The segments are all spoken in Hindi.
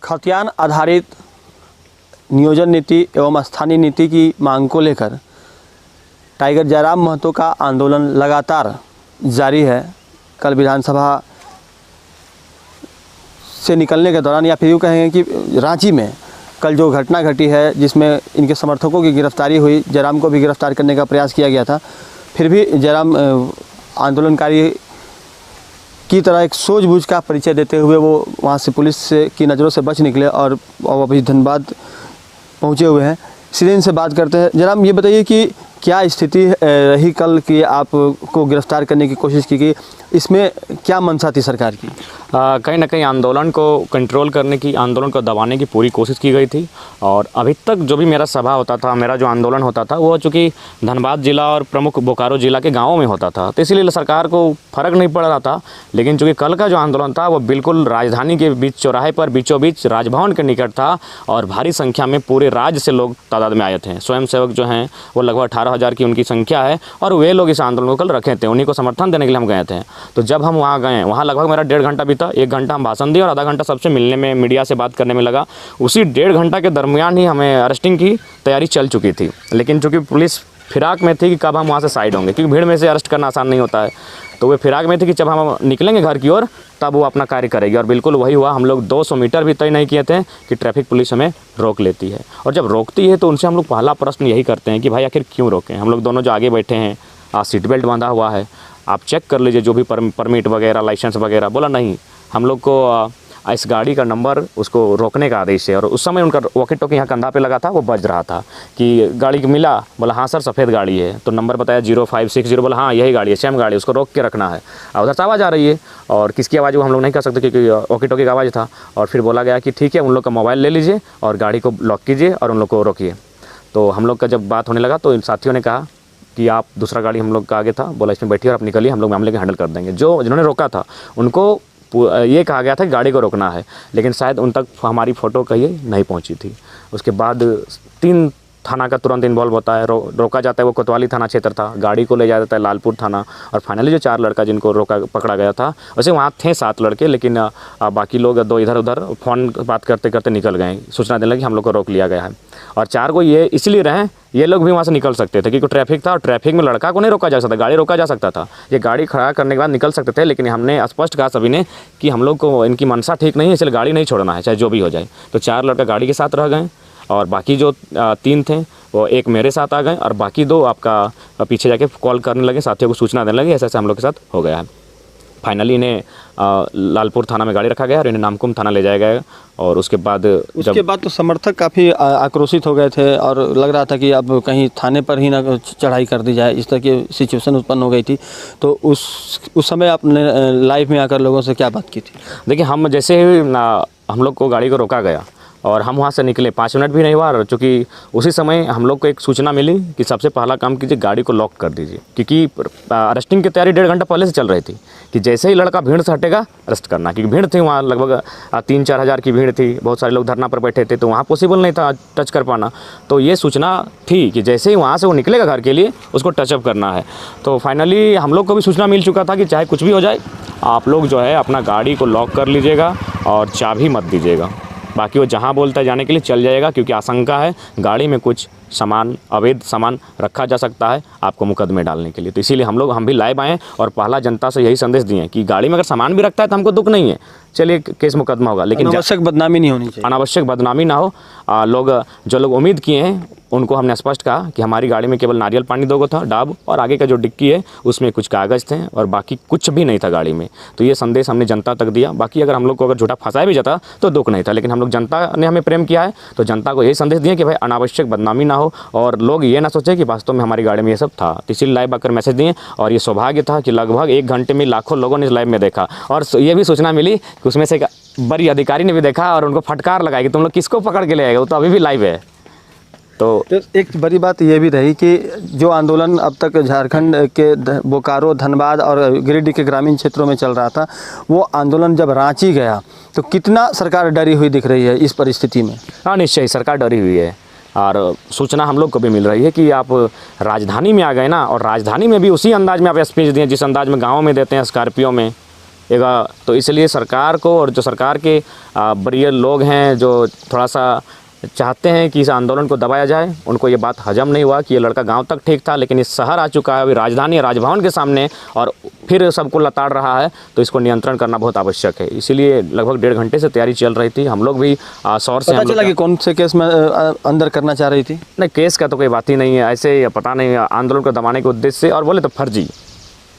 खतियान आधारित नियोजन नीति एवं स्थानीय नीति की मांग को लेकर टाइगर जयराम महतो का आंदोलन लगातार जारी है। कल विधानसभा से निकलने के दौरान या फिर यूँ कहेंगे कि रांची में कल जो घटना घटी है जिसमें इनके समर्थकों की गिरफ्तारी हुई, जयराम को भी गिरफ्तार करने का प्रयास किया गया था, फिर भी जयराम आंदोलनकारी की तरह एक सूझबूझ का परिचय देते हुए वो वहाँ से पुलिस से की नज़रों से बच निकले और अभी धनबाद पहुँचे हुए हैं। सीधे इनसे बात करते हैं। जयराम, ये बताइए कि क्या स्थिति रही कल कि आपको गिरफ्तार करने की कोशिश की गई, इसमें क्या मंशा थी सरकार की? कहीं ना कहीं आंदोलन को कंट्रोल करने की, आंदोलन को दबाने की पूरी कोशिश की गई थी। और अभी तक जो भी मेरा सभा होता था, मेरा जो आंदोलन होता था, वो चूँकि धनबाद जिला और प्रमुख बोकारो जिला के गाँवों में होता था, तो इसीलिए सरकार को फ़र्क नहीं पड़ रहा था। लेकिन चूँकि कल का जो आंदोलन था वो बिल्कुल राजधानी के बीच चौराहे पर बीचों बीच राजभवन के निकट था और भारी संख्या में पूरे राज्य से लोग तादाद में आए थे। स्वयंसेवक जो हैं वो लगभग 18,000 की उनकी संख्या है और वे लोग इस आंदोलन को कल रखे थे, उन्हीं को समर्थन देने के लिए हम गए थे। तो जब हम वहाँ गए, वहाँ लगभग मेरा 1.5 घंटा बीता। 1 घंटा हम भाषण दिए और आधा घंटा सबसे मिलने में, मीडिया से बात करने में लगा। उसी 1.5 घंटा के दरमियान ही हमें अरेस्टिंग की तैयारी चल चुकी थी। लेकिन चूँकि पुलिस फिराक में थी कि कब हम वहाँ से साइड होंगे, क्योंकि भीड़ में से अरेस्ट करना आसान नहीं होता है, तो वे फिराक में थे कि जब हम निकलेंगे घर की ओर तब वो अपना कार्य करेगी। और बिल्कुल वही हुआ। हम लोग 200 मीटर भी तय नहीं किए थे कि ट्रैफिक पुलिस हमें रोक लेती है। और जब रोकती है तो उनसे हम लोग पहला प्रश्न यही करते हैं कि भाई आखिर क्यों रोकें। हम लोग दोनों जो आगे बैठे हैं, सीट बेल्ट बांधा हुआ है, आप चेक कर लीजिए जो भी परमिट वगैरह, लाइसेंस वगैरह। बोला नहीं, हम लोग को इस गाड़ी का नंबर उसको रोकने का आदेश है। और उस समय उनका वॉकी टॉकी यहाँ कंधा पे लगा था, वो बज रहा था कि गाड़ी मिला। बोला हाँ सर, सफ़ेद गाड़ी है। तो नंबर बताया 0560। बोला हाँ यही गाड़ी है, सेम गाड़ी, उसको रोक के रखना है। उधर से आवाज़ आ रही है और किसकी आवाज़ वो हम लोग नहीं कर सकते क्योंकि वॉकी टॉकी का आवाज़ था। और फिर बोला गया कि ठीक है, उन लोग का मोबाइल ले लीजिए और गाड़ी को लॉक कीजिए और उन लोग को रोकिए। तो हम लोग का जब बात होने लगा तो इन साथियों ने कहा कि आप दूसरा गाड़ी हम लोग का आगे था, बोला इसमें बैठिए और आप निकलिए, हम लोग मामले को हैंडल कर देंगे। जिन्होंने रोका था उनको ये कहा गया था कि गाड़ी को रोकना है, लेकिन शायद उन तक हमारी फ़ोटो कहीं नहीं पहुंची थी। उसके बाद 3 थाना का तुरंत इन्वॉल्व होता है, रोका जाता है। वो कोतवाली थाना क्षेत्र था, गाड़ी को ले जाया जाता है लालपुर थाना। और फाइनली जो 4 लड़का जिनको पकड़ा गया था, वैसे वहाँ थे 7 लड़के, लेकिन बाकी लोग 2 इधर उधर फ़ोन बात करते करते निकल गए, सूचना देने लगी हम लोग को रोक लिया गया है। और 4 को ये इसलिए रहे, ये लोग भी वहाँ से निकल सकते थे क्योंकि ट्रैफिक था और ट्रैफिक में लड़का को नहीं रोका जा सकता, गाड़ी रोका जा सकता था। ये गाड़ी खड़ा करने के बाद निकल सकते थे, लेकिन हमने स्पष्ट कहा सभी ने कि हम लोग को इनकी मनसा ठीक नहीं है, इसलिए गाड़ी नहीं छोड़ना है चाहे जो भी हो जाए। तो 4 लड़का गाड़ी के साथ रह गए और बाकी जो 3 थे वो एक मेरे साथ आ गए और बाकी 2 आपका पीछे जाके कॉल करने लगे, साथियों को सूचना देने लगे। ऐसे ऐसे हम लोग के साथ हो गया है। फाइनली इन्हें लालपुर थाना में गाड़ी रखा गया और इन्हें नामकुम थाना ले जाया गया। और उसके बाद तो समर्थक काफ़ी आक्रोशित हो गए थे और लग रहा था कि अब कहीं थाने पर ही ना चढ़ाई कर दी जाए, इस तरह की सिचुएशन उत्पन्न हो गई थी। तो उस समय आपने लाइव में आकर लोगों से क्या बात की थी? देखिए, हम जैसे ही हम लोग को गाड़ी को रोका गया और हम वहाँ से निकले, 5 मिनट भी नहीं हुआ, चूँकि उसी समय हम लोग को एक सूचना मिली कि सबसे पहला काम कीजिए, गाड़ी को लॉक कर दीजिए, क्योंकि अरेस्टिंग की तैयारी 1.5 घंटा पहले से चल रही थी कि जैसे ही लड़का भीड़ से हटेगा अरेस्ट करना। क्योंकि भीड़ थी वहाँ, लगभग 3-4 हज़ार की भीड़ थी, बहुत सारे लोग धरना पर बैठे थे, तो वहाँ पॉसिबल नहीं था टच कर पाना। तो ये सूचना थी कि जैसे ही वहाँ से वो निकलेगा घर के लिए, उसको टचअप करना है। तो फाइनली हम लोग को भी सूचना मिल चुका था कि चाहे कुछ भी हो जाए, आप लोग जो है अपना गाड़ी को लॉक कर लीजिएगा और चाबी मत दीजिएगा, बाकी वो जहाँ बोलता है जाने के लिए चल जाएगा, क्योंकि आशंका है गाड़ी में कुछ सामान, अवैध सामान रखा जा सकता है आपको मुकदमे डालने के लिए। तो इसीलिए हम भी लाइव आए और पहला जनता से यही संदेश दिए कि गाड़ी में अगर सामान भी रखता है तो हमको दुख नहीं है, चलिए केस मुकदमा होगा, लेकिन अनावश्यक बदनामी नहीं होनी चाहिए, अनावश्यक बदनामी ना हो। जो लोग उम्मीद किए हैं उनको हमने स्पष्ट कहा कि हमारी गाड़ी में केवल नारियल पानी 2 था, डाब, और आगे का जो डिक्की है उसमें कुछ कागज़ थे और बाकी कुछ भी नहीं था गाड़ी में। तो ये संदेश हमने जनता तक दिया। बाकी अगर हम लोग को अगर झूठा फंसाया भी जाता तो दुख नहीं था, लेकिन हम लोग, जनता ने हमें प्रेम किया है तो जनता को यही संदेश दिए कि भाई अनावश्यक बदनामी ना हो और लोग ये ना सोचे कि वास्तव में हमारी गाड़ी में ये सब था। तो इसीलिए लाइव आकर मैसेज दिए और ये सौभाग्य था कि लगभग 1 घंटे में लाखों लोगों ने इस लाइव में देखा। और ये भी सूचना मिली कि उसमें से एक बड़ी अधिकारी ने भी देखा और उनको फटकार लगाई कि तुम लोग किसको पकड़ के ले आएगा, वो तो अभी भी लाइव है। तो एक बड़ी बात ये भी रही कि जो आंदोलन अब तक झारखंड के बोकारो, धनबाद और गिरिडीह के ग्रामीण क्षेत्रों में चल रहा था, वो आंदोलन जब रांची गया तो कितना सरकार डरी हुई दिख रही है इस परिस्थिति में? हाँ, निश्चय सरकार डरी हुई है और सूचना हम लोग को भी मिल रही है कि आप राजधानी में आ गए ना, और राजधानी में भी उसी अंदाज में आप स्पीच दिए जिस अंदाज में गाँव में देते हैं स्कॉर्पियो में, तो इसलिए सरकार को और जो सरकार के वरीय लोग हैं जो थोड़ा सा चाहते हैं कि इस आंदोलन को दबाया जाए, उनको ये बात हजम नहीं हुआ कि ये लड़का गांव तक ठीक था, लेकिन इस शहर आ चुका है, अभी राजधानी राजभवन के सामने और फिर सबको लताड़ रहा है, तो इसको नियंत्रण करना बहुत आवश्यक है। इसीलिए लगभग 1.5 घंटे से तैयारी चल रही थी। हम लोग भी शौर से पता चला कि कौन से केस में अंदर करना चाह रही थी? नहीं, केस का तो कोई बात ही नहीं है, ऐसे पता नहीं आंदोलन को दबाने के उद्देश्य से, और बोले तो फर्जी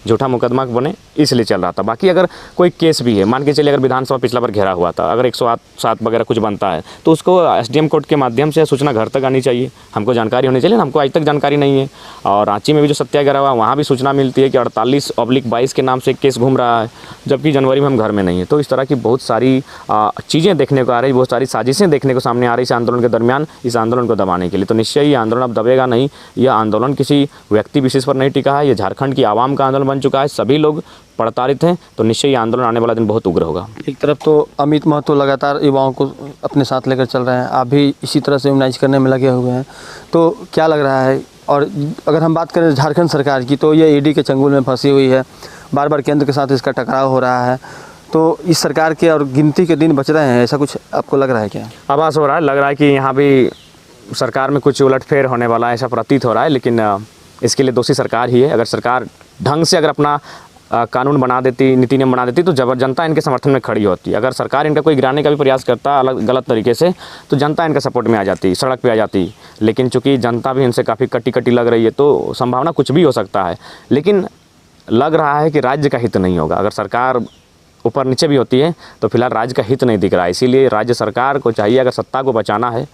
झूठा मुकदमा बने इसलिए चल रहा था। बाकी अगर कोई केस भी है, मान के चलिए अगर विधानसभा पिछला बार घेरा हुआ था, अगर 107 वगैरह कुछ बनता है तो उसको एसडीएम कोर्ट के माध्यम से सूचना घर तक आनी चाहिए, हमको जानकारी होनी चाहिए। हमको आज तक जानकारी नहीं है। और रांची में भी जो सत्याग्रह हुआ वहाँ भी सूचना मिलती है कि 48/22 के नाम से एक केस घूम रहा है, जबकि जनवरी में हम घर में नहीं है। तो इस तरह की बहुत सारी चीज़ें देखने को आ रही, बहुत सारी साजिशें देखने को सामने आ रही इस आंदोलन के दरमियान, इस आंदोलन को दबाने के लिए। तो निश्चय ही आंदोलन अब दबेगा नहीं। यह आंदोलन किसी व्यक्ति विशेष पर नहीं टिका है, ये झारखंड की आवाम का आंदोलन बन चुका है, सभी लोग प्रताड़ित हैं। तो निश्चय ये आंदोलन आने वाला दिन बहुत उग्र होगा। एक तरफ तो अमित महतो लगातार युवाओं को अपने साथ लेकर चल रहे हैं, आप भी इसी तरह से यूनाइज करने में लगे हुए हैं, तो क्या लग रहा है? और अगर हम बात करें झारखंड सरकार की, तो ये ईडी के चंगुल में फंसी हुई है, बार बार केंद्र के साथ इसका टकराव हो रहा है, तो इस सरकार के और गिनती के दिन बच रहे हैं, ऐसा कुछ आपको लग रहा है क्या? आभास हो रहा है, लग रहा है कि यहाँ भी सरकार में कुछ उलटफेर होने वाला है, ऐसा प्रतीत हो रहा है। लेकिन इसके लिए दोषी सरकार ही है। अगर सरकार ढंग से अगर अपना कानून बना देती, नीति नियम बना देती, तो जनता इनके समर्थन में खड़ी होती। अगर सरकार इनका कोई गिराने का भी प्रयास करता अलग गलत तरीके से, तो जनता इनका सपोर्ट में आ जाती, सड़क पे आ जाती। लेकिन चूंकि जनता भी इनसे काफ़ी कटी लग रही है, तो संभावना कुछ भी हो सकता है। लेकिन लग रहा है कि राज्य का हित नहीं होगा। अगर सरकार ऊपर नीचे भी होती है तो फिलहाल राज्य का हित नहीं दिख रहा है। इसीलिए राज्य सरकार को चाहिए, अगर सत्ता को बचाना है,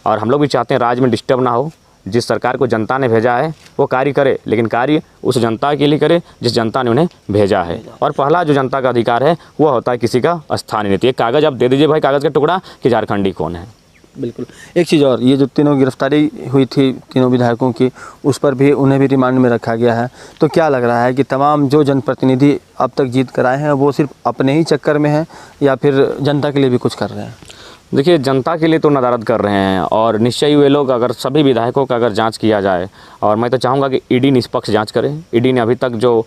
और हम लोग भी चाहते हैं राज्य में डिस्टर्ब ना हो, जिस सरकार को जनता ने भेजा है वो कार्य करे, लेकिन कार्य उस जनता के लिए करे जिस जनता ने उन्हें भेजा है। और पहला जो जनता का अधिकार है वो होता है किसी का स्थानीय नीति। एक कागज़ आप दे दीजिए भाई, कागज़ का टुकड़ा, कि झारखंडी कौन है। बिल्कुल। एक चीज़ और, ये जो तीनों गिरफ्तारी हुई थी तीनों विधायकों की, उस पर भी उन्हें भी रिमांड में रखा गया है। तो क्या लग रहा है कि तमाम जो जनप्रतिनिधि अब तक जीत कर आए हैं वो सिर्फ अपने ही चक्कर में हैं, या फिर जनता के लिए भी कुछ कर रहे हैं? देखिए, जनता के लिए तो नदारद कर रहे हैं, और निश्चय ही वे लोग, अगर सभी विधायकों का अगर जांच किया जाए, और मैं तो चाहूँगा कि ईडी निष्पक्ष जांच करे। ईडी ने अभी तक जो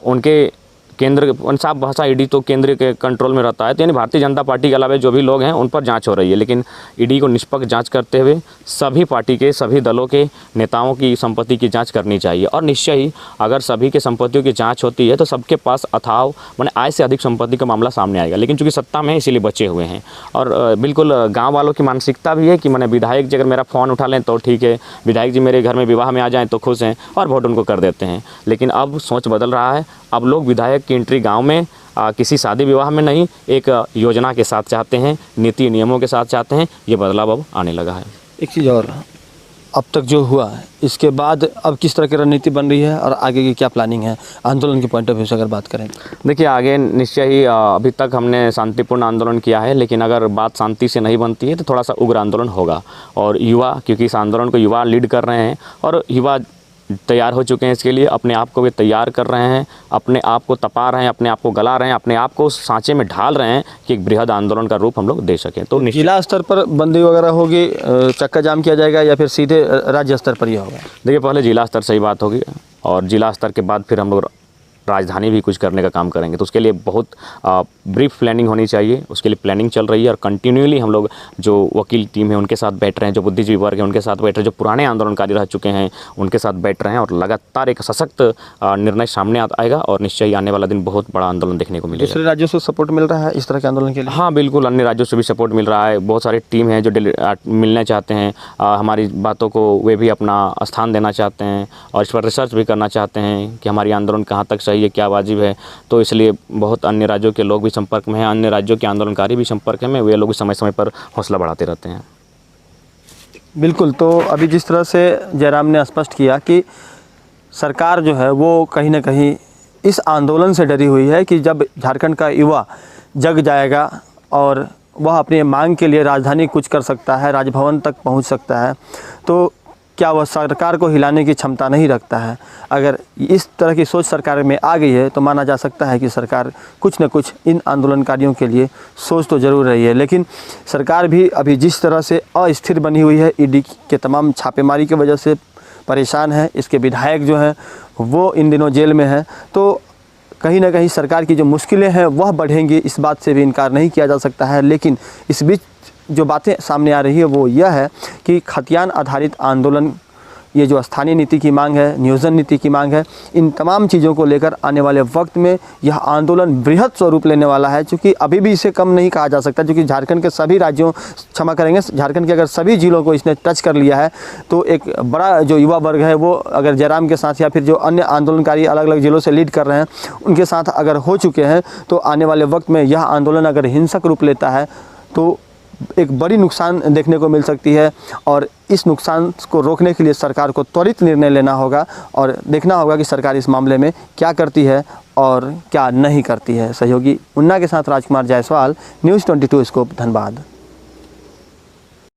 उनके केंद्र, साफ भाषा, ईडी तो केंद्र के कंट्रोल में रहता है, तो यानी भारतीय जनता पार्टी के अलावा जो भी लोग हैं उन पर जांच हो रही है। लेकिन ईडी को निष्पक्ष जांच करते हुए सभी पार्टी के, सभी दलों के नेताओं की संपत्ति की जांच करनी चाहिए। और निश्चय ही अगर सभी के संपत्तियों की जांच होती है तो सबके पास अथाह माने आय से अधिक संपत्ति का मामला सामने आएगा। लेकिन चूंकि सत्ता में है इसीलिए बचे हुए हैं। और बिल्कुल गाँव वालों की मानसिकता भी है कि मैंने विधायक जी अगर मेरा फ़ोन उठा लें तो ठीक है, विधायक जी मेरे घर में विवाह में आ जाएँ तो खुश हैं, और वोट उनको कर देते हैं। लेकिन अब सोच बदल रहा है। अब लोग विधायक की एंट्री गांव में किसी शादी विवाह में नहीं, एक योजना के साथ चाहते हैं, नीति नियमों के साथ चाहते हैं। ये बदलाव अब आने लगा है। एक चीज़ और, अब तक जो हुआ है इसके बाद अब किस तरह की रणनीति बन रही है और आगे की क्या प्लानिंग है आंदोलन के पॉइंट ऑफ व्यू से अगर बात करें? देखिए, आगे निश्चय ही अभी तक हमने शांतिपूर्ण आंदोलन किया है, लेकिन अगर बात शांति से नहीं बनती है तो थोड़ा सा उग्र आंदोलन होगा। और युवा, क्योंकि इस आंदोलन को युवा लीड कर रहे हैं, और युवा तैयार हो चुके हैं इसके लिए, अपने आप को भी तैयार कर रहे हैं, अपने आप को तपा रहे हैं, अपने आप को गला रहे हैं, अपने आप को सांचे में ढाल रहे हैं कि एक बृहद आंदोलन का रूप हम लोग दे सकें। तो जिला स्तर पर बंदी वगैरह होगी, चक्का जाम किया जाएगा, या फिर सीधे राज्य स्तर पर ही होगा? देखिए, पहले जिला स्तर से ही बात होगी, और जिला स्तर के बाद फिर हम लोग राजधानी भी कुछ करने का काम करेंगे। तो उसके लिए बहुत ब्रीफ प्लानिंग होनी चाहिए, उसके लिए प्लानिंग चल रही है। और कंटिन्यूली हम लोग जो वकील टीम है उनके साथ बैठ रहे हैं, जो बुद्धिजीवी वर्ग है उनके साथ बैठ रहे हैं, जो पुराने आंदोलनकारी रह चुके हैं उनके साथ बैठ रहे हैं, और लगातार एक सशक्त निर्णय सामने आएगा। और निश्चय ही आने वाला दिन बहुत बड़ा आंदोलन देखने को मिलेगा। दूसरे राज्यों से सपोर्ट मिल रहा है इस तरह के आंदोलन के लिए? हाँ बिल्कुल, अन्य राज्यों से भी सपोर्ट मिल रहा है। बहुत सारी टीम हैं जो मिलना चाहते हैं, हमारी बातों को वे भी अपना स्थान देना चाहते हैं, और इस पर रिसर्च भी करना चाहते हैं कि हमारी आंदोलन कहाँ तक सही है, क्या वाजिब है। तो इसलिए बहुत अन्य राज्यों के लोग भी संपर्क में हैं, अन्य राज्यों के आंदोलनकारी भी संपर्क में, वे लोग भी समय समय पर हौसला बढ़ाते रहते हैं। बिल्कुल। तो अभी जिस तरह से जयराम ने स्पष्ट किया कि सरकार जो है वो कहीं ना कहीं इस आंदोलन से डरी हुई है कि जब झारखंड का युवा जग जाएगा और वह अपनी मांग के लिए राजधानी कुछ कर सकता है, राजभवन तक पहुंच सकता है, तो क्या वह सरकार को हिलाने की क्षमता नहीं रखता है? अगर इस तरह की सोच सरकार में आ गई है तो माना जा सकता है कि सरकार कुछ न कुछ इन आंदोलनकारियों के लिए सोच तो ज़रूर रही है। लेकिन सरकार भी अभी जिस तरह से अस्थिर बनी हुई है, ईडी के तमाम छापेमारी की वजह से परेशान है, इसके विधायक जो हैं वो इन दिनों जेल में हैं, तो कहीं ना कहीं सरकार की जो मुश्किलें हैं वह बढ़ेंगी, इस बात से भी इनकार नहीं किया जा सकता है। लेकिन इस बीच जो बातें सामने आ रही है वो यह है कि खतियान आधारित आंदोलन, ये जो स्थानीय नीति की मांग है, नियोजन नीति की मांग है, इन तमाम चीज़ों को लेकर आने वाले वक्त में यह आंदोलन बृहद स्वरूप लेने वाला है। क्योंकि अभी भी इसे कम नहीं कहा जा सकता, क्योंकि झारखंड के सभी राज्यों, क्षमा करेंगे, झारखंड के अगर सभी जिलों को इसने टच कर लिया है तो एक बड़ा जो युवा वर्ग है वो अगर जयराम के साथ या फिर जो अन्य आंदोलनकारी अलग अलग जिलों से लीड कर रहे हैं उनके साथ अगर हो चुके हैं तो आने वाले वक्त में यह आंदोलन अगर हिंसक रूप लेता है तो एक बड़ी नुकसान देखने को मिल सकती है। और इस नुकसान को रोकने के लिए सरकार को त्वरित निर्णय लेना होगा और देखना होगा कि सरकार इस मामले में क्या करती है और क्या नहीं करती है। सहयोगी मुन्ना के साथ राजकुमार जायसवाल, न्यूज़ 22 स्कोप, धनबाद।